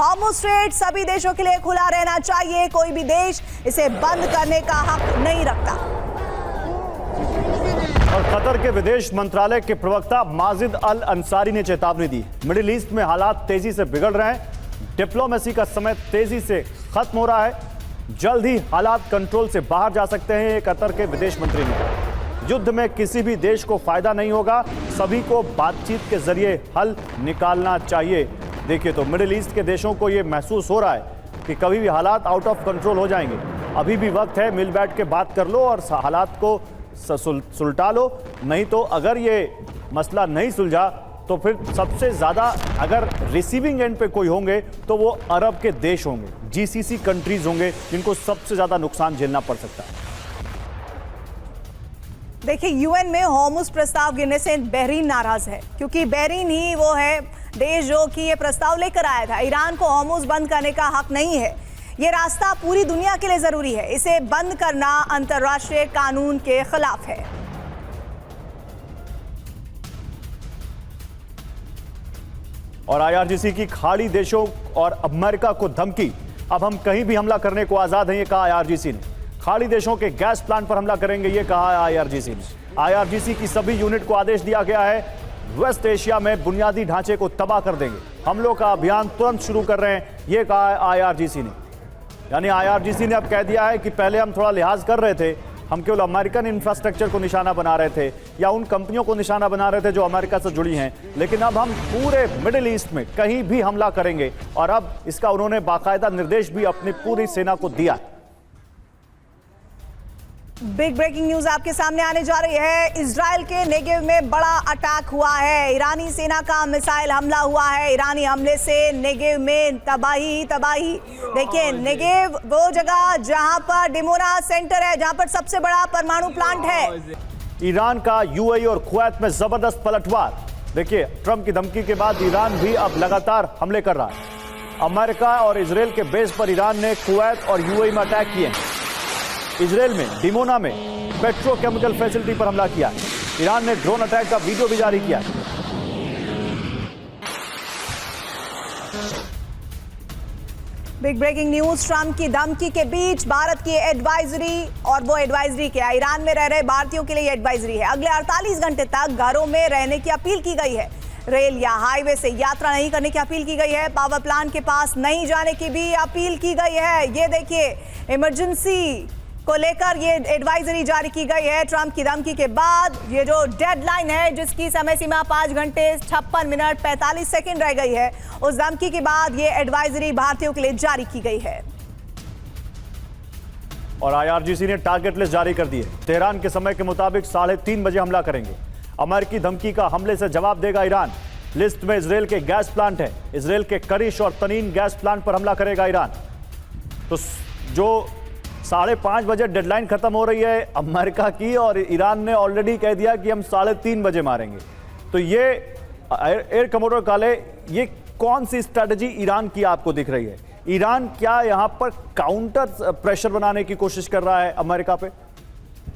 Hormuz straight सभी देशों के लिए खुला रहना चाहिए, कोई भी देश इसे बंद करने का हक नहीं रखता। और कतर के विदेश मंत्रालय के प्रवक्ता माजिद अल अंसारी ने चेतावनी दी, मिडिल ईस्ट में हालात तेजी से बिगड़ रहे हैं, डिप्लोमेसी का समय तेजी से खत्म हो रहा है, जल्द ही हालात कंट्रोल से बाहर जा सकते हैं, ये कतर के विदेश मंत्री ने कहा। युद्ध में किसी भी देश को फायदा नहीं होगा, सभी को बातचीत के जरिए हल निकालना चाहिए। देखिए तो मिडिल ईस्ट के देशों को यह महसूस हो रहा है कि कभी भी हालात आउट ऑफ कंट्रोल हो जाएंगे, अभी भी वक्त है, मिल बैठ के बात कर लो और हालात को सुलटा लो, नहीं तो अगर ये मसला नहीं सुलझा तो फिर सबसे ज्यादा अगर रिसीविंग एंड पे कोई होंगे तो वो अरब के देश होंगे, जीसीसी कंट्रीज होंगे, जिनको सबसे ज्यादा नुकसान झेलना पड़ सकता है। देखिए यूएन में हॉर्मुज़ प्रस्ताव गिरने से बहरीन नाराज है, क्योंकि बहरीन ही वो है देश जो कि ये प्रस्ताव लेकर आया था। ईरान को हॉर्मुज़ बंद करने का हक नहीं है, ये रास्ता पूरी दुनिया के लिए जरूरी है, इसे बंद करना अंतर्राष्ट्रीय कानून के खिलाफ है। और आईआरजीसी की खाड़ी देशों और अमेरिका को धमकी, अब हम कहीं भी हमला करने को आजाद हैं, ये कहा आईआरजीसी ने। खाड़ी देशों के गैस प्लांट पर हमला करेंगे, ये कहा है आईआरजीसी ने। आईआरजीसी की सभी यूनिट को आदेश दिया गया है, वेस्ट एशिया में बुनियादी ढांचे को तबाह कर देंगे, हमलों का अभियान तुरंत शुरू कर रहे हैं, ये कहा है आईआरजीसी ने। यानी आईआरजीसी ने अब कह दिया है कि पहले हम थोड़ा लिहाज कर रहे थे, हम केवल अमेरिकन इंफ्रास्ट्रक्चर को निशाना बना रहे थे या उन कंपनियों को निशाना बना रहे थे जो अमेरिका से जुड़ी हैं, लेकिन अब हम पूरे मिडिल ईस्ट में कहीं भी हमला करेंगे। और अब इसका उन्होंने बाकायदा निर्देश भी अपनी पूरी सेना को दिया है। बिग ब्रेकिंग न्यूज आपके सामने आने जा रही है। इजराइल के नेगेव में बड़ा अटैक हुआ है, ईरानी सेना का मिसाइल हमला हुआ है। ईरानी हमले से नेगेव में तबाही तबाही। देखिए नेगेव वो जगह जहां पर डिमोना सेंटर है, जहां पर सबसे बड़ा परमाणु प्लांट है। ईरान का यूएई और कुवैत में जबरदस्त पलटवार। देखिए ट्रंप की धमकी के बाद ईरान भी अब लगातार हमले कर रहा है। अमेरिका और इजराइल के बेस पर ईरान ने कुवैत और यूएई में अटैक किए। इजराइल में डिमोना में पेट्रोकेमिकल फैसिलिटी पर हमला किया। ईरान ने ड्रोन अटैक का वीडियो भी जारी किया। बिग ब्रेकिंग न्यूज, ट्रंप की धमकी के बीच भारत की एडवाइजरी, और वो एडवाइजरी क्या है? ईरान में रह रहे भारतीयों के लिए एडवाइजरी है। अगले 48 घंटे तक घरों में रहने की अपील की गई है। रेल या हाईवे से यात्रा नहीं करने की अपील की गई है। पावर प्लांट के पास नहीं जाने की भी अपील की गई है। ये देखिए इमरजेंसी को लेकर ये एडवाइजरी जारी की गई है। ट्रंप की धमकी के बाद ये जो डेडलाइन है, जिसकी समय सीमा 5 घंटे 56 मिनट 45 सेकंड रह गई है, उस धमकी के बाद ये एडवाइजरी भारतीयों के लिए जारी की गई है। और आईआरजीसी ने टारगेट लिस्ट जारी कर दी है। तेहरान के समय के मुताबिक 3:30 बजे हमला करेंगे। अमेरिकी धमकी का हमले से जवाब देगा ईरान। लिस्ट में इजराइल के गैस प्लांट है। इजराइल के करिश और तनीन गैस प्लांट पर हमला करेगा ईरान। तो जो 5:30 बजे डेडलाइन खत्म हो रही है अमेरिका की, और ईरान ने ऑलरेडी कह दिया कि हम 3:30 बजे मारेंगे। तो ये एयर कमोडोर काले, ये कौन सी स्ट्रेटजी ईरान की आपको दिख रही है? ईरान क्या यहां पर काउंटर प्रेशर बनाने की कोशिश कर रहा है अमेरिका पे?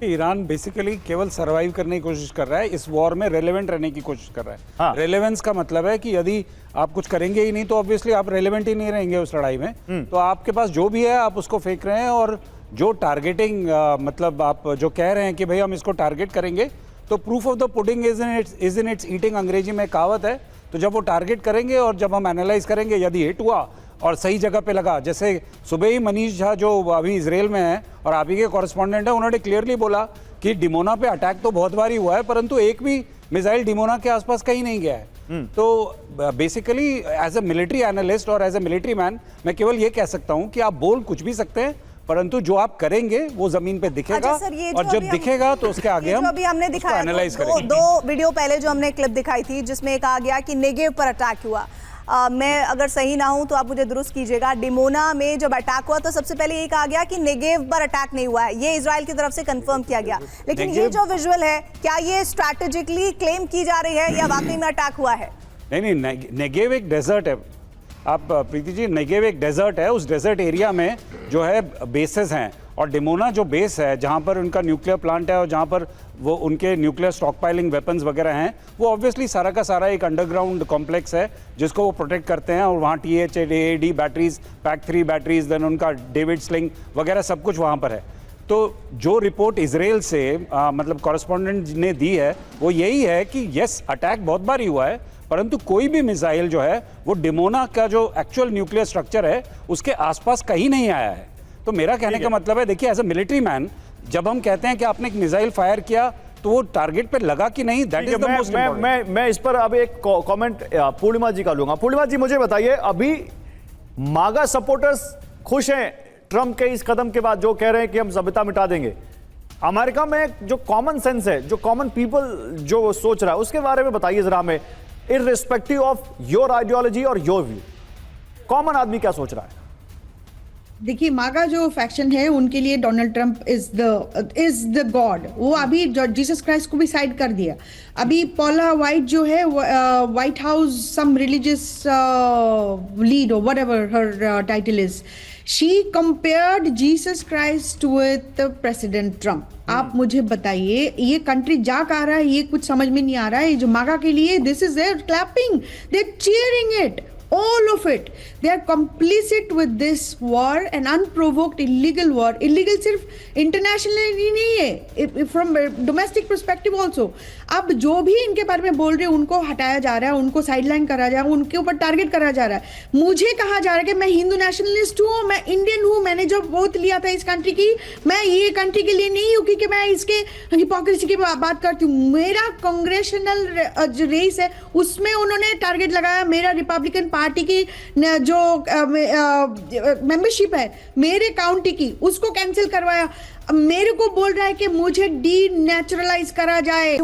ईरान बेसिकली केवल सरवाइव करने की कोशिश कर रहा है, इस वॉर में रेलेवेंट रहने की कोशिश कर रहा है। हाँ। रेलेवेंस का मतलब है कि यदि आप कुछ करेंगे ही नहीं तो ऑब्वियसली आप रेलेवेंट ही नहीं रहेंगे उस लड़ाई में। तो आपके पास जो भी है आप उसको फेंक रहे हैं, और जो टारगेटिंग मतलब आप जो कह रहे हैं कि भाई हम इसको टारगेट करेंगे, तो proof of the pudding is in its eating, अंग्रेजी में कहावत है। तो जब वो टारगेट करेंगे और जब हम एनालाइज करेंगे, यदि हिट हुआ और सही जगह पे लगा, जैसे सुबह ही मनीष झा जो अभी इजराइल में है और आप ही के कॉरेस्पॉन्डेंट है, उन्होंने क्लियरली बोला कि डिमोना पे अटैक तो बहुत बार ही हुआ है, परंतु एक भी मिसाइल डिमोना के आसपास कहीं नहीं गया है। तो basically as a military analyst और एज अ मिलिट्री मैन मैं केवल ये कह सकता हूँ कि आप बोल कुछ भी सकते हैं, परंतु जो आप करेंगे वो जमीन पे दिखेगा। अच्छा सर, और जब दिखेगा तो उसके आगे हम अभी हमने दिखाया एनालाइज करेंगे। दो वीडियो पहले जो हमने क्लिप दिखाई थी, जिसमें कहा गया कि नेगेव पर अटैक हुआ। मैं अगर सही ना हूं तो आप मुझे दुरुस्त कीजिएगा। डिमोना में जब अटैक हुआ तो सबसे पहले ये कहा गया कि नेगेव पर अटैक नहीं हुआ है, ये इजराइल की तरफ से कंफर्म किया गया। लेकिन ये जो विजुअल है, क्या ये स्ट्रैटेजिकली क्लेम की जा रही है या वाकई में अटैक हुआ है? नहीं, नेगेव एक डेजर्ट है। आप प्रीति जी, नेगेव एक डेजर्ट है, उस डेजर्ट एरिया में जो है बेसेस हैं, और डिमोना जो बेस है जहाँ पर उनका न्यूक्लियर प्लांट है और जहाँ पर वो उनके न्यूक्लियर स्टॉक पाइलिंग वेपन्स वगैरह हैं, वो ऑब्वियसली सारा का सारा एक अंडरग्राउंड कॉम्प्लेक्स है जिसको वो प्रोटेक्ट करते हैं। और वहाँ THAAD batteries, PAC-3 batteries, then उनका डेविड स्लिंग वगैरह सब कुछ वहाँ पर है। तो जो रिपोर्ट इजराइल से मतलब कॉरेस्पॉन्डेंट ने दी है वो यही है कि यस, अटैक बहुत बार ही हुआ है, परंतु कोई भी मिसाइल जो है वो डिमोना का जो एक्चुअल न्यूक्लियर स्ट्रक्चर है उसके आसपास कहीं नहीं आया है। तो मेरा कहने का मतलब है, देखिए एज अ मिलिट्री मैन जब हम कहते हैं कि आपने एक मिसाइल फायर किया तो वो टारगेट पे लगा कि नहीं, that is the most important. मैं इस पर अब एक कमेंट पूर्णिमा जी का लूंगा। पूर्णिमा जी, मुझे बताइए, अभी मागा सपोर्टर्स खुश हैं ट्रंप के इस कदम के बाद, जो कह रहे हैं कि हम सभ्यता मिटा देंगे। अमेरिका में जो कॉमन सेंस है, जो कॉमन पीपल जो सोच रहा है, उसके बारे में बताइए जरा हमें, इररिस्पेक्टिव ऑफ योर आइडियोलॉजी और योर व्यू, कॉमन आदमी क्या सोच रहा है? देखिए, मागा जो फैक्शन है उनके लिए Donald Trump is the God. वो अभी जीसस क्राइस्ट को भी साइड कर दिया। अभी पॉला वाइट जो है, White House some religious lead और whatever her title is, she compared Jesus Christ with President Trump. आप मुझे बताइए, ये कंट्री जा कहा रहा है, ये कुछ समझ में नहीं आ रहा है। जो मागा के लिए this is they're clapping, they're cheering it, all of it. They are complicit with this war, an unprovoked illegal war. Illegal सिर्फ internationally नहीं है, from domestic perspective also. अब जो भी इनके बारे में बोल रहे हैं उनको हटाया जा रहा है, उनको साइडलाइन करा जा रहा है, उनके ऊपर टारगेट करा जा रहा है। मुझे कहा जा रहा है कि मैं हिंदू नेशनलिस्ट हूँ, मैं इंडियन हूँ, मैंने जो वोट लिया था इस कंट्री की, मैं ये कंट्री के लिए नहीं हूँ क्योंकि मैं इसके हिपोक्रेसी की बात करती हूँ। मेरा कांग्रेशनल जो रेस है उसमें उन्होंने टारगेट लगाया, मेरा रिपब्लिकन पार्टी की जो मेंबरशिप है मेरे काउंटी की, उसको कैंसिल करवाया। मेरे को बोल रहा है कि मुझे डीनेचुरलाइज करा जाए।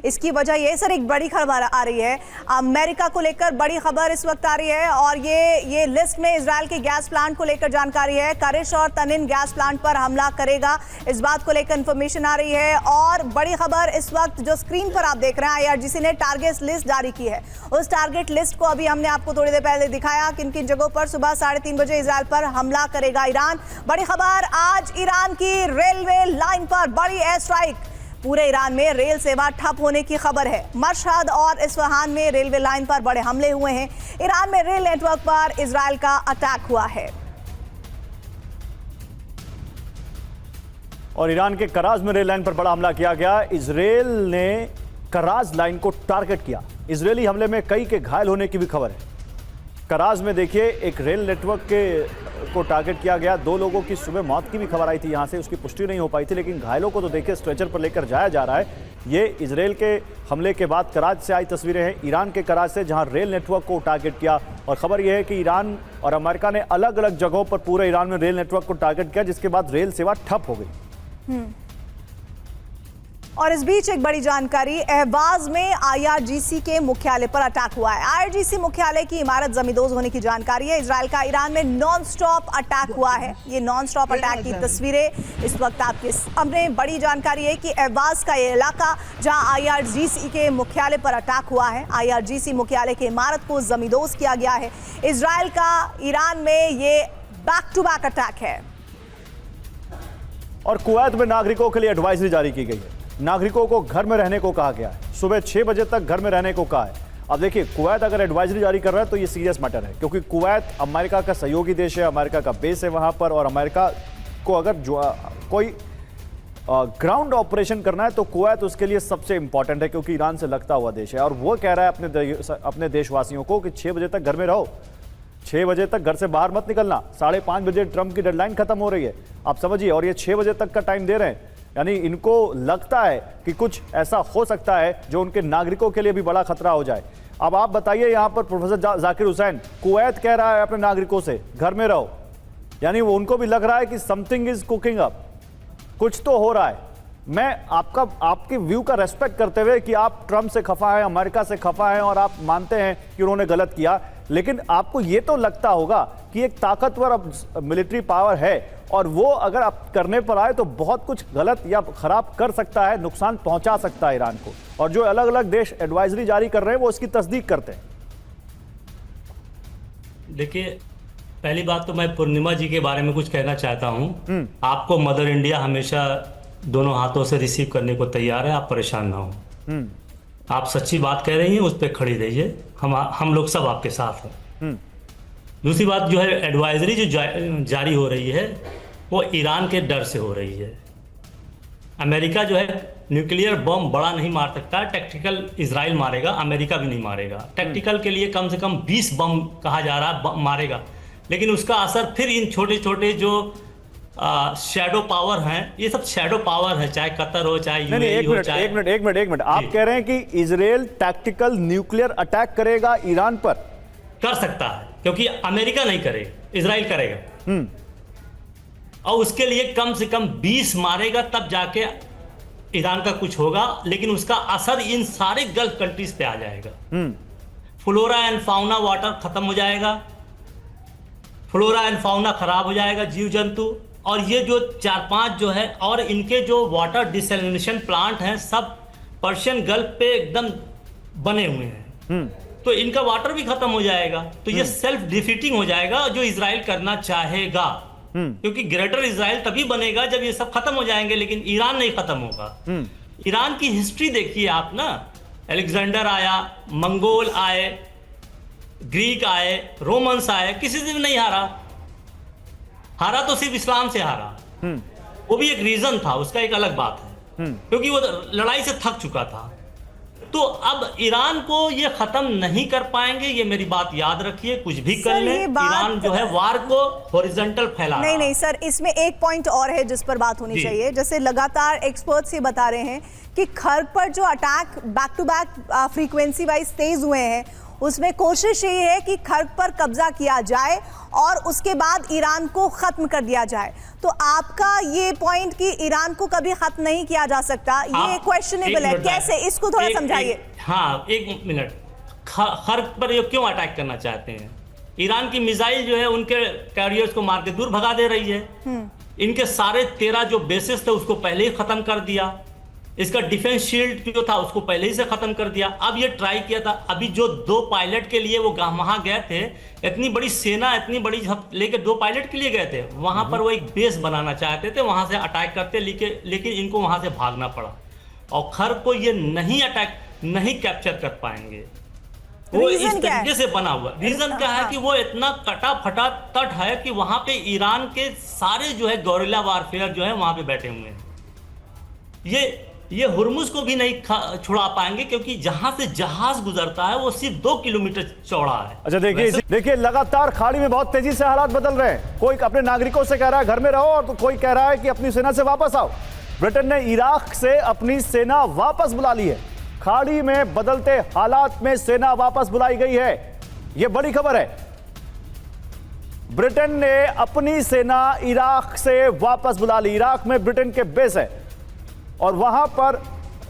इसकी वजह ये सर, एक बड़ी खबर आ रही है अमेरिका को लेकर, बड़ी खबर इस वक्त आ रही है, और ये लिस्ट में इजराइल के गैस प्लांट को लेकर जानकारी है। करिश और तनिन गैस प्लांट पर हमला करेगा, इस बात को लेकर इंफॉर्मेशन आ रही है। और बड़ी खबर इस वक्त जो स्क्रीन पर आप देख रहे हैं, IRGC ने टारगेट लिस्ट जारी की है। उस टारगेट लिस्ट को अभी हमने आपको थोड़ी देर पहले दिखाया, किन किन जगहों पर सुबह 3:30 बजे इजराइल पर हमला करेगा ईरान। बड़ी खबर, आज ईरान की रेलवे लाइन पर बड़ी एयर स्ट्राइक, पूरे ईरान में रेल सेवा ठप होने की खबर है। मशहद और इस्फहान में रेलवे लाइन पर बड़े हमले हुए हैं। ईरान में रेल नेटवर्क पर इजराइल का अटैक हुआ है। और ईरान के कराज में रेल लाइन पर बड़ा हमला किया गया। इजराइल ने कराज लाइन को टारगेट किया। इजरायली हमले में कई के घायल होने की भी खबर है। कराज में देखिए, एक रेल नेटवर्क को टारगेट किया गया। 2 लोगों की सुबह मौत की भी खबर आई थी, यहाँ से उसकी पुष्टि नहीं हो पाई थी, लेकिन घायलों को तो देखिए स्ट्रेचर पर लेकर जाया जा रहा है। ये इजराइल के हमले के बाद कराज से आई तस्वीरें हैं, ईरान के कराज से, जहां रेल नेटवर्क को टारगेट किया। और खबर यह है कि ईरान और अमेरिका ने अलग अलग जगहों पर पूरे ईरान में रेल नेटवर्क को टारगेट किया, जिसके बाद रेल सेवा ठप हो गई। और इस बीच एक बड़ी जानकारी, अहवाज में IRGC के मुख्यालय पर अटैक हुआ है। IRGC मुख्यालय की इमारत जमींदोज होने की जानकारी है। इजराइल का ईरान में नॉन स्टॉप अटैक हुआ है। ये नॉन स्टॉप अटैक की तस्वीरें इस वक्त आपके सामने। बड़ी जानकारी है कि अहवाज का ये इलाका जहां IRGC के मुख्यालय पर अटैक हुआ है, IRGC मुख्यालय की इमारत को जमींदोज किया गया है। इजराइल का ईरान में ये बैक टू बैक अटैक है। और कुवैत में नागरिकों के लिए एडवाइजरी जारी की गई है। नागरिकों को घर में रहने को कहा गया है। सुबह 6 बजे तक घर में रहने को कहा है। अब देखिए, कुवैत अगर एडवाइजरी जारी कर रहा है तो ये सीरियस मैटर है, क्योंकि कुवैत अमेरिका का सहयोगी देश है, अमेरिका का बेस है वहां पर। और अमेरिका को अगर कोई ग्राउंड ऑपरेशन करना है तो कुवैत उसके लिए सबसे इंपॉर्टेंट है, क्योंकि ईरान से लगता हुआ देश है। और वो कह रहा है अपने देशवासियों को कि 6 बजे तक घर में रहो, 6 बजे तक घर से बाहर मत निकलना। 5:30 बजे ट्रंप की डेडलाइन खत्म हो रही है, आप समझिए। और ये 6 बजे तक का टाइम दे रहे हैं, यानी इनको लगता है कि कुछ ऐसा हो सकता है जो उनके नागरिकों के लिए भी बड़ा खतरा हो जाए। अब आप बताइए, यहां पर प्रोफेसर जाकिर हुसैन, कुवैत कह रहा है अपने नागरिकों से घर में रहो, यानी वो उनको भी लग रहा है कि समथिंग इज कुकिंग अप, कुछ तो हो रहा है। मैं आपके व्यू का रेस्पेक्ट करते हुए कि आप ट्रंप से खफा हैं, अमेरिका से खफा हैं और आप मानते हैं कि उन्होंने गलत किया, लेकिन आपको ये तो लगता होगा कि एक ताकतवर मिलिट्री पावर है और वो अगर आप करने पर आए तो बहुत कुछ गलत या खराब कर सकता है, नुकसान पहुंचा सकता है ईरान को। और जो अलग अलग देश एडवाइजरी जारी कर रहे हैं वो इसकी तस्दीक करते हैं। देखिए, पहली बात तो मैं पूर्णिमा जी के बारे में कुछ कहना चाहता हूँ। आपको मदर इंडिया हमेशा दोनों हाथों से रिसीव करने को तैयार है, आप परेशान ना हो। आप सच्ची बात कह रही हैं, उस पर खड़ी रहिए, हम लोग सब आपके साथ हैं। दूसरी बात जो है, एडवाइजरी जो जारी हो रही है वो ईरान के डर से हो रही है। अमेरिका जो है न्यूक्लियर बम बड़ा नहीं मार सकता, टैक्टिकल इजराइल मारेगा, अमेरिका भी नहीं मारेगा। टैक्टिकल के लिए कम से कम 20 बम कहा जा रहा है मारेगा, लेकिन उसका असर फिर इन छोटे छोटे जो शैडो पावर हैं, ये सब शैडो पावर है, चाहे कतर हो चाहे यूएई हो चाहे। एक मिनट आप कह रहे हैं कि इजराइल टैक्टिकल न्यूक्लियर अटैक करेगा ईरान पर? कर सकता है, क्योंकि अमेरिका नहीं करेगा, इजराइल करेगा। और उसके लिए कम से कम 20 मारेगा, तब जाके ईरान का कुछ होगा, लेकिन उसका असर इन सारे गल्फ कंट्रीज पे आ जाएगा। फ्लोरा एंड फाउना वाटर खत्म हो जाएगा, फ्लोरा एंड फाउना खराब हो जाएगा, जीव जंतु। और ये जो 4-5 जो है, और इनके जो वाटर डिसैलिनेशन प्लांट हैं, सब पर्शियन गल्फ पे एकदम बने हुए हैं, तो इनका वाटर भी खत्म हो जाएगा। तो ये सेल्फ डिफीटिंग हो जाएगा, जो इजराइल करना चाहेगा, क्योंकि ग्रेटर इजराइल तभी बनेगा जब ये सब खत्म हो जाएंगे, लेकिन ईरान नहीं खत्म होगा। ईरान की हिस्ट्री देखिए आप ना, अलेक्जेंडर आया, मंगोल आए, ग्रीक आए, रोमन्स आए, किसी से भी नहीं हारा तो सिर्फ इस्लाम से हारा। वो भी एक रीजन था, उसका एक अलग बात है, क्योंकि वो लड़ाई से थक चुका था। तो अब ईरान को ये खत्म नहीं कर पाएंगे, ये मेरी बात याद रखिए। कुछ भी कर ले, ईरान जो है वार को हॉरिजॉन्टल फैला रहा है। नहीं सर, इसमें एक पॉइंट और है जिस पर बात होनी चाहिए। जैसे लगातार एक्सपर्ट्स ये बता रहे हैं कि खर्ग पर जो attack back to back frequency wise तेज हुए हैं, उसमें कोशिश ये है कि खर्ग पर कब्जा किया जाए और उसके बाद ईरान को खत्म कर दिया जाए। तो आपका ये पॉइंट कि ईरान को कभी खत्म नहीं किया जा सकता, ये क्वेश्चनेबल है, कैसे, इसको थोड़ा समझाइए। हाँ, एक मिनट। खर्ग पर ये क्यों अटैक करना चाहते हैं? ईरान की मिसाइल जो है उनके कैरियर्स को मार के दूर भगा दे रही है। इनके सारे 13 जो बेसिस थे उसको पहले ही खत्म कर दिया। इसका डिफेंस शील्ड जो था उसको पहले ही से खत्म कर दिया। अब ये ट्राई किया था, अभी जो 2 पायलट के लिए वो वहां गए थे, इतनी बड़ी सेना, इतनी बड़ी लेके 2 पायलट के लिए गए थे, वहां पर वो एक बेस बनाना चाहते थे, वहां से अटैक करते, लेकिन इनको वहां से भागना पड़ा। और खर्ग को ये नहीं कैप्चर कर पाएंगे। वो इस तरीके से बना हुआ। रीजन क्या है कि वो इतना कटा फटा तट है कि वहां पे ईरान के सारे जो है गोरिल्ला वारफेयर जो है वहां पे बैठे हुए हैं। ये हुर्मुज को भी नहीं छुड़ा पाएंगे, क्योंकि जहां से जहाज गुजरता है वो सिर्फ 2 किलोमीटर चौड़ा है। अच्छा, देखिए लगातार खाड़ी में बहुत तेजी से हालात बदल रहे हैं। कोई अपने नागरिकों से कह रहा है घर में रहो, और तो कोई कह रहा है कि अपनी सेना से वापस आओ। ब्रिटेन ने इराक से अपनी सेना वापस बुला ली है। खाड़ी में बदलते हालात में सेना वापस बुलाई गई है, यह बड़ी खबर है। ब्रिटेन ने अपनी सेना इराक से वापस बुला ली। इराक में ब्रिटेन के बेस है, और वहां पर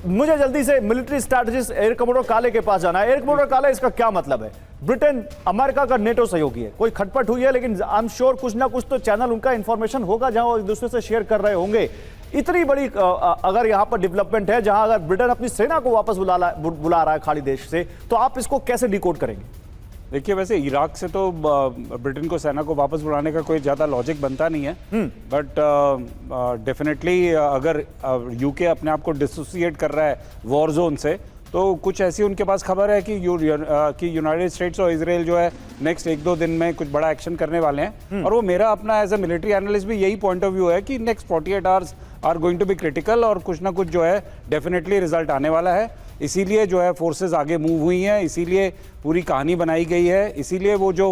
मुझे जल्दी से मिलिट्री स्ट्रैटेजिस्ट एयर कमोडोर काले के पास जाना है। एयर कमोडोर काले, इसका क्या मतलब है? ब्रिटेन अमेरिका का नेटो सहयोगी है, कोई खटपट हुई है, लेकिन आई एम श्योर कुछ ना कुछ तो चैनल उनका इंफॉर्मेशन होगा जहां वो एक दूसरे से शेयर कर रहे होंगे। इतनी बड़ी अगर यहां पर डेवलपमेंट है, जहां अगर ब्रिटेन अपनी सेना को वापस बुला रहा है खाड़ी देश से, तो आप इसको कैसे डिकोड करेंगे? देखिए, वैसे इराक से तो ब्रिटेन को सेना को वापस बुलाने का कोई ज़्यादा लॉजिक बनता नहीं है, बट डेफिनेटली अगर यूके अपने आप को डिसोसिएट कर रहा है वॉर जोन से, तो कुछ ऐसी उनके पास खबर है कि यूनाइटेड स्टेट्स और इजराइल जो है नेक्स्ट 1-2 दिन में कुछ बड़ा एक्शन करने वाले हैं। और वो मेरा अपना एज ए मिलिट्री एनालिस्ट भी यही पॉइंट ऑफ व्यू है कि next 48 hours are going to be critical, और कुछ ना कुछ जो है डेफिनेटली रिजल्ट आने वाला है। इसीलिए जो है फोर्सेस आगे मूव हुई हैं, इसीलिए पूरी कहानी बनाई गई है, इसीलिए वो जो